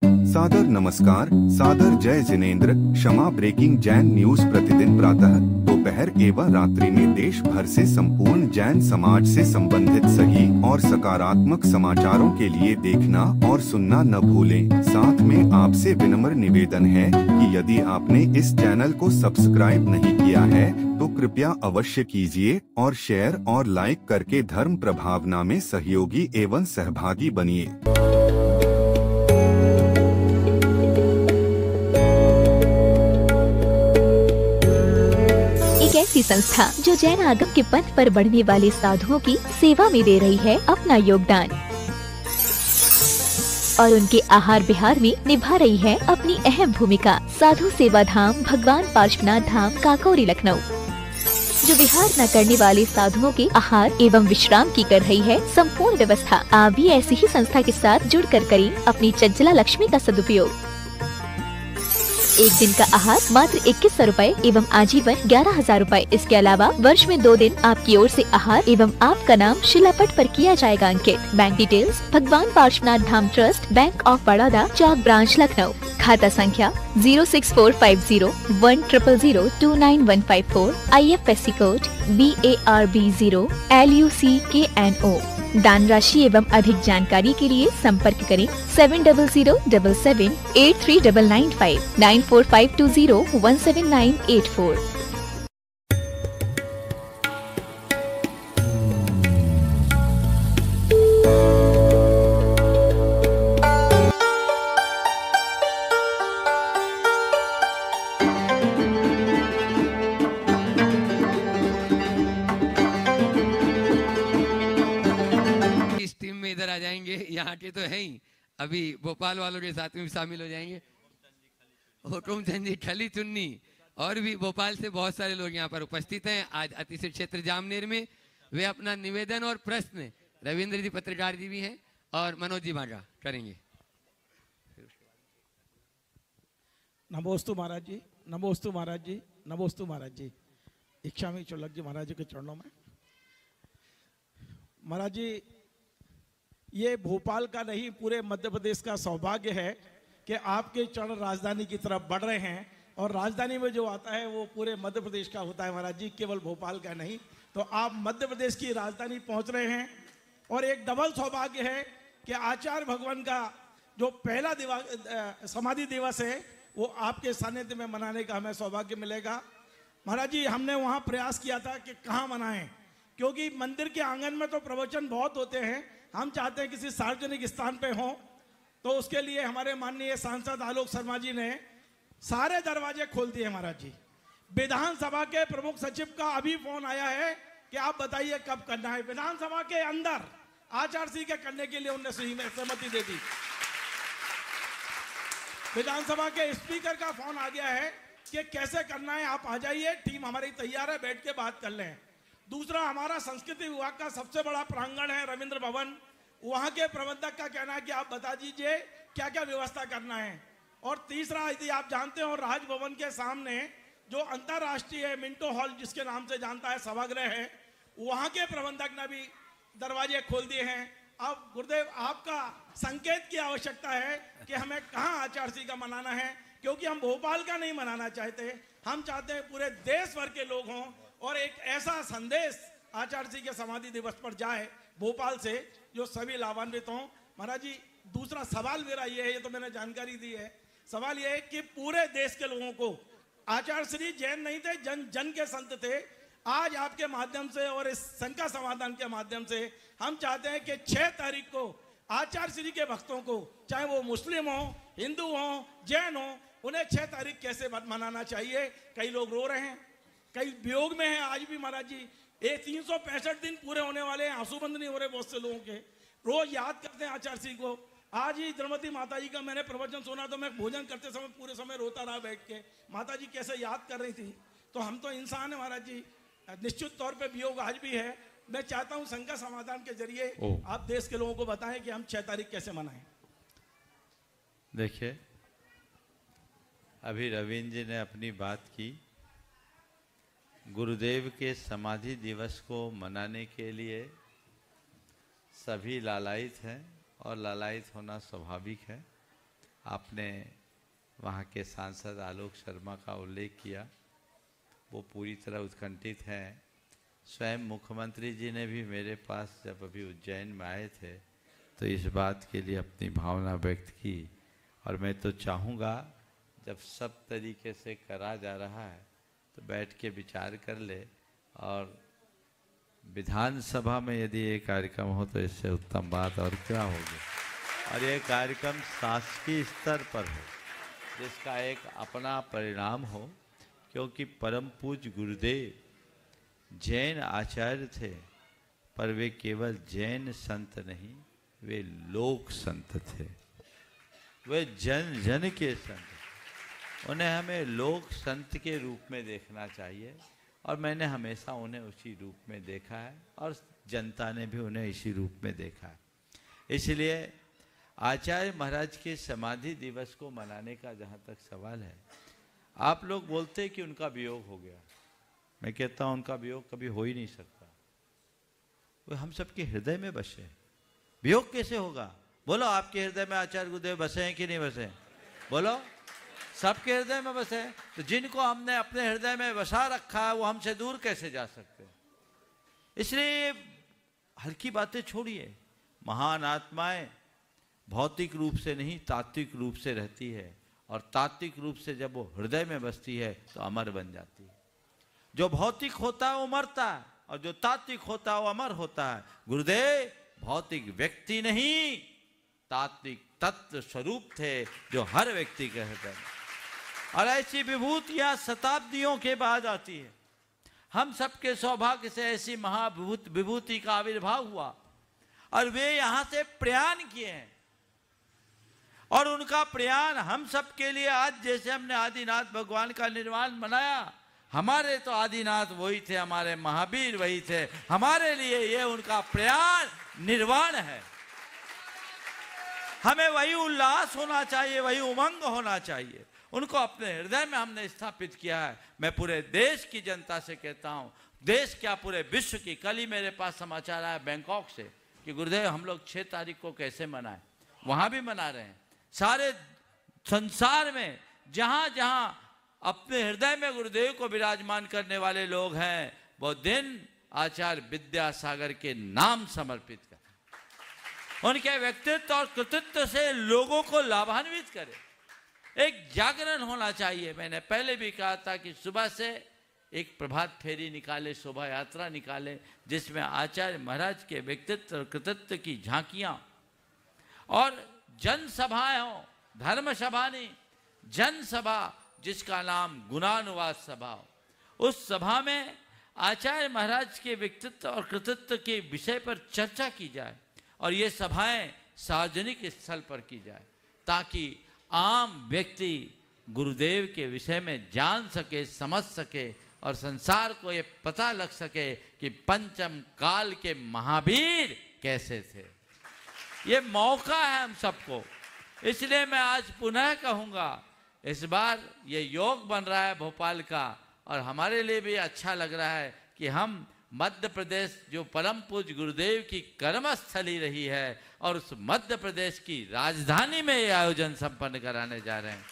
सादर नमस्कार, सादर जय जिनेंद्र। क्षमा ब्रेकिंग जैन न्यूज प्रतिदिन प्रातः, दोपहर एवं रात्रि में देश भर से संपूर्ण जैन समाज से संबंधित सही और सकारात्मक समाचारों के लिए देखना और सुनना न भूलें। साथ में आपसे विनम्र निवेदन है कि यदि आपने इस चैनल को सब्सक्राइब नहीं किया है तो कृपया अवश्य कीजिए और शेयर और लाइक करके धर्म प्रभावना में सहयोगी एवं सहभागी बनिए। एक ऐसी संस्था जो जैन आगम के पथ पर बढ़ने वाले साधुओं की सेवा में दे रही है अपना योगदान और उनके आहार विहार में निभा रही है अपनी अहम भूमिका। साधु सेवा धाम भगवान पार्श्वनाथ धाम काकोरी लखनऊ जो विहार न करने वाले साधुओं के आहार एवं विश्राम की कर रही है संपूर्ण व्यवस्था। आप भी ऐसी ही संस्था के साथ जुड़कर करें अपनी चंचला लक्ष्मी का सदुपयोग। एक दिन का आहार मात्र 2100 रूपए एवं आजीवन 11,000 रूपए। इसके अलावा वर्ष में 2 दिन आपकी ओर से आहार एवं आपका नाम शिलापट पर किया जाएगा अंकित। Bank details Bhagwan Parshwanath Dham trust, bank of Baroda, Chowk branch Lucknow. खाता संख्या 064501000299154। IFSC code BARB0 LUCKNO। दान राशि एवं अधिक जानकारी के लिए संपर्क करें 7077783995 9452017984। इधर आ जाएंगे, यहाँ के तो हैं ही, अभी भोपाल वालों के साथ में भी शामिल हो जाएंगे। हुकुम चंद जी खली चुन्नी और भी भोपाल से बहुत सारे लोग यहाँ पर उपस्थित हैं आज अतिथि क्षेत्र जामनेर में। वे अपना निवेदन और प्रश्न रविंद्र जी पत्रकार जी भी हैं और मनोज जी बागा करेंगे। नमोस्तु महाराज जी, नमोस्तु महाराज जी, नमोस्तु महाराज जी। इच्छामी चोलक जी महाराज जी के चरणों में। महाराज जी, ये भोपाल का नहीं पूरे मध्य प्रदेश का सौभाग्य है कि आपके चरण राजधानी की तरफ बढ़ रहे हैं और राजधानी में जो आता है वो पूरे मध्य प्रदेश का होता है महाराज जी, केवल भोपाल का नहीं। तो आप मध्य प्रदेश की राजधानी पहुंच रहे हैं और एक डबल सौभाग्य है कि आचार्य भगवान का जो पहला समाधि दिवस है वो आपके सानिध्य में मनाने का हमें सौभाग्य मिलेगा। महाराज जी, हमने वहाँ प्रयास किया था कि कहाँ मनाएं, क्योंकि मंदिर के आंगन में तो प्रवचन बहुत होते हैं, हम चाहते हैं किसी सार्वजनिक स्थान पे हो। तो उसके लिए हमारे माननीय सांसद आलोक शर्मा जी ने सारे दरवाजे खोल दिए महाराज जी। विधानसभा के प्रमुख सचिव का अभी फोन आया है कि आप बताइए कब करना है। विधानसभा के अंदर आचार के करने के लिए उन्होंने सहमति दे दी। विधानसभा के स्पीकर का फोन आ गया है कि कैसे करना है, आप आ जाइए, टीम हमारी तैयार है, बैठ के बात कर लें। दूसरा, हमारा संस्कृति विभाग का सबसे बड़ा प्रांगण है रविंद्र भवन, वहां के प्रबंधक का कहना है कि आप बता दीजिए क्या क्या व्यवस्था करना है। और तीसरा, यदि आप जानते हो राजभवन के सामने जो अंतरराष्ट्रीय मिंटो हॉल जिसके नाम से जानता है सभागृह है, वहां के प्रबंधक ने भी दरवाजे खोल दिए हैं। अब गुरुदेव आपका संकेत की आवश्यकता है कि हमें कहाँ आचार का मनाना है, क्योंकि हम भोपाल का नहीं मनाना चाहते, हम चाहते हैं पूरे देश भर के लोग हों और एक ऐसा संदेश आचार्य के समाधि दिवस पर जाए भोपाल से जो सभी लाभान्वित हों। महाराज जी, दूसरा सवाल मेरा ये है, ये तो मैंने जानकारी दी है, सवाल ये है कि पूरे देश के लोगों को आचार्य श्री जैन नहीं थे, जन जन के संत थे। आज आपके माध्यम से और इस शंका समाधान के माध्यम से हम चाहते हैं कि 6 तारीख को आचार्य श्री के भक्तों को, चाहे वो मुस्लिम हो, हिंदू हो, जैन हो, उन्हें 6 तारीख कैसे मनाना चाहिए। कई लोग रो रहे हैं, कई वियोग में हैं आज भी महाराज जी। ये 365 दिन पूरे होने वाले हैं, आंसूबंद नहीं हो रहे बहुत से लोगों के, रोज याद करते हैं आचार्य सिंह को। आज ही द्रौपदी माता जी का मैंने प्रवचन सुना तो मैं भोजन करते समय पूरे समय रोता रहा बैठ के, माता जी कैसे याद कर रही थी। तो हम तो इंसान है महाराज जी, निश्चित तौर पे वियोग आज भी है। मैं चाहता हूँ शंका समाधान के जरिए आप देश के लोगों को बताएं कि हम 6 तारीख कैसे मनाएं। देखिए, अभी रविंद्र जी ने अपनी बात की, गुरुदेव के समाधि दिवस को मनाने के लिए सभी लालायित हैं और लालायित होना स्वाभाविक है। आपने वहाँ के सांसद आलोक शर्मा का उल्लेख किया, वो पूरी तरह उत्कंठित हैं। स्वयं मुख्यमंत्री जी ने भी मेरे पास जब अभी उज्जैन में आए थे तो इस बात के लिए अपनी भावना व्यक्त की। और मैं तो चाहूँगा जब सब तरीके से करा जा रहा है तो बैठ के विचार कर ले, और विधानसभा में यदि ये कार्यक्रम हो तो इससे उत्तम बात और क्या होगी। और ये कार्यक्रम शासकीय स्तर पर हो, जिसका एक अपना परिणाम हो, क्योंकि परम पूज्य गुरुदेव जैन आचार्य थे, पर वे केवल जैन संत नहीं, वे लोक संत थे, वे जन जन के संत। उन्हें हमें लोक संत के रूप में देखना चाहिए, और मैंने हमेशा उन्हें उसी रूप में देखा है, और जनता ने भी उन्हें इसी रूप में देखा है। इसलिए आचार्य महाराज के समाधि दिवस को मनाने का जहाँ तक सवाल है, आप लोग बोलते हैं कि उनका वियोग हो गया। मैं कहता हूँ उनका वियोग कभी हो ही नहीं सकता। वो हम सबके हृदय में बसे। वियोग कैसे होगा? बोलो, आपके हृदय में आचार्य गुरुदेव बसे हैं कि नहीं बसे? बोलो, सबके हृदय में बसे। तो जिनको हमने अपने हृदय में बसा रखा है वो हमसे दूर कैसे जा सकते हैं? इसलिए हल्की बातें छोड़िए। महान आत्माएं भौतिक रूप से नहीं, तात्विक रूप से रहती है, और तात्विक रूप से जब वो हृदय में बसती है तो अमर बन जाती है। जो भौतिक होता है वो मरता है, और जो तात्विक होता है वो अमर होता है। गुरुदेव भौतिक व्यक्ति नहीं, तात्विक तत्व स्वरूप थे जो हर व्यक्ति के हृदय में। और ऐसी विभूतियां शताब्दियों के बाद आती है। हम सबके सौभाग्य से ऐसी विभूति का आविर्भाव हुआ, और वे यहां से प्रयाण किए हैं, और उनका प्रयाण हम सब के लिए आज जैसे हमने आदिनाथ भगवान का निर्वाण मनाया, हमारे तो आदिनाथ वही थे, हमारे महावीर वही थे, हमारे लिए ये उनका प्रयाण निर्वाण है। हमें वही उल्लास होना चाहिए, वही उमंग होना चाहिए। उनको अपने हृदय में हमने स्थापित किया है। मैं पूरे देश की जनता से कहता हूँ, देश क्या पूरे विश्व की। कल ही मेरे पास समाचार आया बैंकॉक से कि गुरुदेव हम लोग 6 तारीख को कैसे मनाएं। वहाँ भी मना रहे हैं। सारे संसार में जहाँ जहाँ अपने हृदय में गुरुदेव को विराजमान करने वाले लोग हैं, वो दिन आचार्य विद्यासागर के नाम समर्पित करें, उनके व्यक्तित्व और कृतित्व से लोगों को लाभान्वित करें। एक जागरण होना चाहिए। मैंने पहले भी कहा था कि सुबह से एक प्रभात फेरी निकाले, शोभा यात्रा निकाले, जिसमें आचार्य महाराज के व्यक्तित्व और कृतित्व की झांकियाँ और जनसभाएं हों। धर्म सभा नहीं, जनसभा, जिसका नाम गुणानुवाद सभा हो। उस सभा में आचार्य महाराज के व्यक्तित्व और कृतित्व के विषय पर चर्चा की जाए, और ये सभाएं सार्वजनिक स्थल पर की जाए, ताकि आम व्यक्ति गुरुदेव के विषय में जान सके, समझ सके, और संसार को ये पता लग सके कि पंचम काल के महावीर कैसे थे। ये मौका है हम सबको। इसलिए मैं आज पुनः कहूँगा, इस बार ये योग बन रहा है भोपाल का, और हमारे लिए भी अच्छा लग रहा है कि हम मध्य प्रदेश, जो परम पूज्य गुरुदेव की कर्मस्थली रही है, और उस मध्य प्रदेश की राजधानी में ये आयोजन संपन्न कराने जा रहे हैं।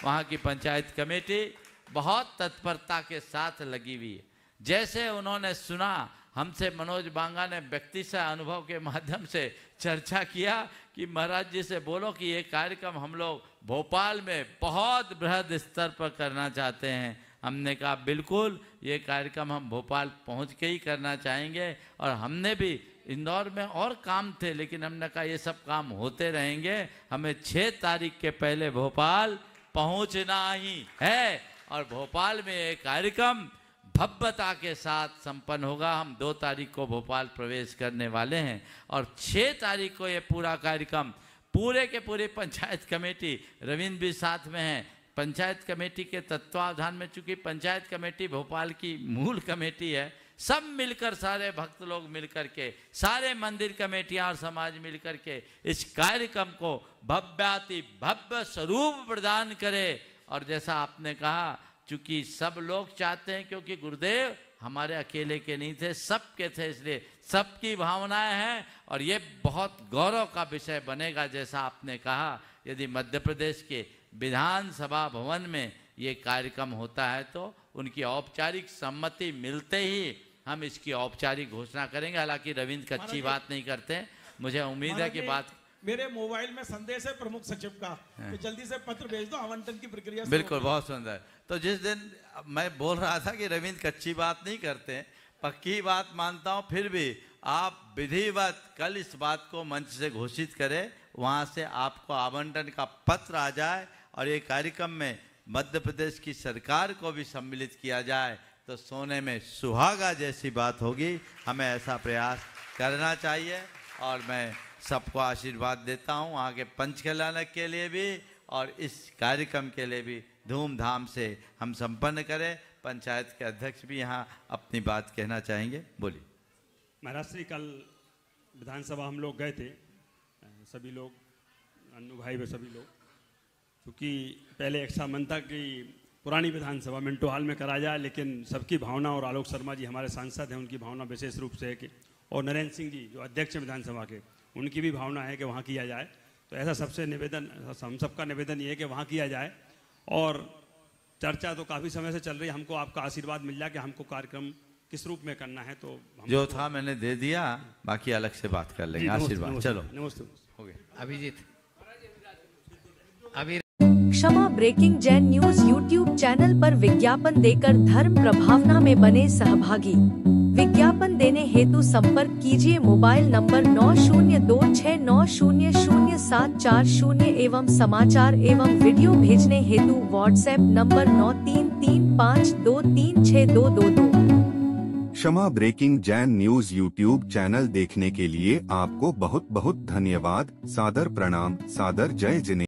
वहाँ की पंचायत कमेटी बहुत तत्परता के साथ लगी हुई है। जैसे उन्होंने सुना, हमसे मनोज बांगा ने व्यक्ति से अनुभव के माध्यम से चर्चा किया कि महाराज जी से बोलो कि ये कार्यक्रम हम लोग भोपाल में बहुत बृहद स्तर पर करना चाहते हैं। हमने कहा बिल्कुल, ये कार्यक्रम हम भोपाल पहुंच के ही करना चाहेंगे। और हमने भी इंदौर में और काम थे, लेकिन हमने कहा ये सब काम होते रहेंगे, हमें 6 तारीख के पहले भोपाल पहुंचना ही है। और भोपाल में ये कार्यक्रम भव्यता के साथ संपन्न होगा। हम 2 तारीख को भोपाल प्रवेश करने वाले हैं, और 6 तारीख को ये पूरा कार्यक्रम पूरे के पूरे पंचायत कमेटी, रविंद्र भी साथ में हैं, पंचायत कमेटी के तत्वावधान में, चूंकि पंचायत कमेटी भोपाल की मूल कमेटी है, सब मिलकर, सारे भक्त लोग मिलकर के, सारे मंदिर कमेटियां और समाज मिलकर के इस कार्यक्रम को भव्याति भव्य स्वरूप प्रदान करे। और जैसा आपने कहा, चूंकि सब लोग चाहते हैं, क्योंकि गुरुदेव हमारे अकेले के नहीं थे, सबके थे, इसलिए सबकी भावनाएं हैं, और ये बहुत गौरव का विषय बनेगा। जैसा आपने कहा, यदि मध्य प्रदेश के विधानसभा भवन में ये कार्यक्रम होता है तो उनकी औपचारिक सम्मति मिलते ही हम इसकी औपचारिक घोषणा करेंगे। हालांकि रविंद्र कच्ची बात नहीं करते, मुझे उम्मीद है कि बात मेरे मोबाइल में संदेश है प्रमुख सचिव का कि जल्दी से पत्र भेज दो, आवंटन की प्रक्रिया। बिल्कुल, बहुत सुंदर। तो जिस दिन मैं बोल रहा था कि रविंद्र कच्ची बात नहीं करते, पक्की बात मानता हूं, फिर भी आप विधिवत कल इस बात को मंच से घोषित करें, वहां से आपको आवंटन का पत्र आ जाए और ये कार्यक्रम में मध्य प्रदेश की सरकार को भी सम्मिलित किया जाए तो सोने में सुहागा जैसी बात होगी। हमें ऐसा प्रयास करना चाहिए और मैं सबको आशीर्वाद देता हूं, वहाँ के पंचकल्याणक के लिए भी और इस कार्यक्रम के लिए भी धूमधाम से हम संपन्न करें। पंचायत के अध्यक्ष भी यहाँ अपनी बात कहना चाहेंगे, बोलिए। महाराज श्री कल विधानसभा हम लोग गए थे, सभी लोग, अन्नू भाई व सभी लोग, क्योंकि पहले एक मन था कि पुरानी विधानसभा मिंटो हॉल में करा जाए, लेकिन सबकी भावना, और आलोक शर्मा जी हमारे सांसद हैं, उनकी भावना विशेष रूप से है कि, और नरेंद्र सिंह जी जो अध्यक्ष हैं विधानसभा के, उनकी भी भावना है कि वहाँ किया जाए। तो ऐसा सबसे निवेदन, हम सबका निवेदन ये है कि वहाँ किया जाए। और चर्चा तो काफ़ी समय से चल रही है, हमको आपका आशीर्वाद मिल जाए कि हमको कार्यक्रम किस रूप में करना है। तो जो था मैंने दे दिया, बाकी अलग से बात कर लेंगे। आशीर्वाद। चलो, नमस्ते। हो गया। अभिजीत, अभी Kshama breaking Jain news YouTube channel पर विज्ञापन देकर धर्म प्रभावना में बने सहभागी। विज्ञापन देने हेतु संपर्क कीजिए मोबाइल नंबर 9026900740 एवं समाचार एवं वीडियो भेजने हेतु WhatsApp number 9335236222। Kshama breaking Jain news YouTube channel देखने के लिए आपको बहुत बहुत धन्यवाद। सादर प्रणाम, सादर जय जिनेंद्र।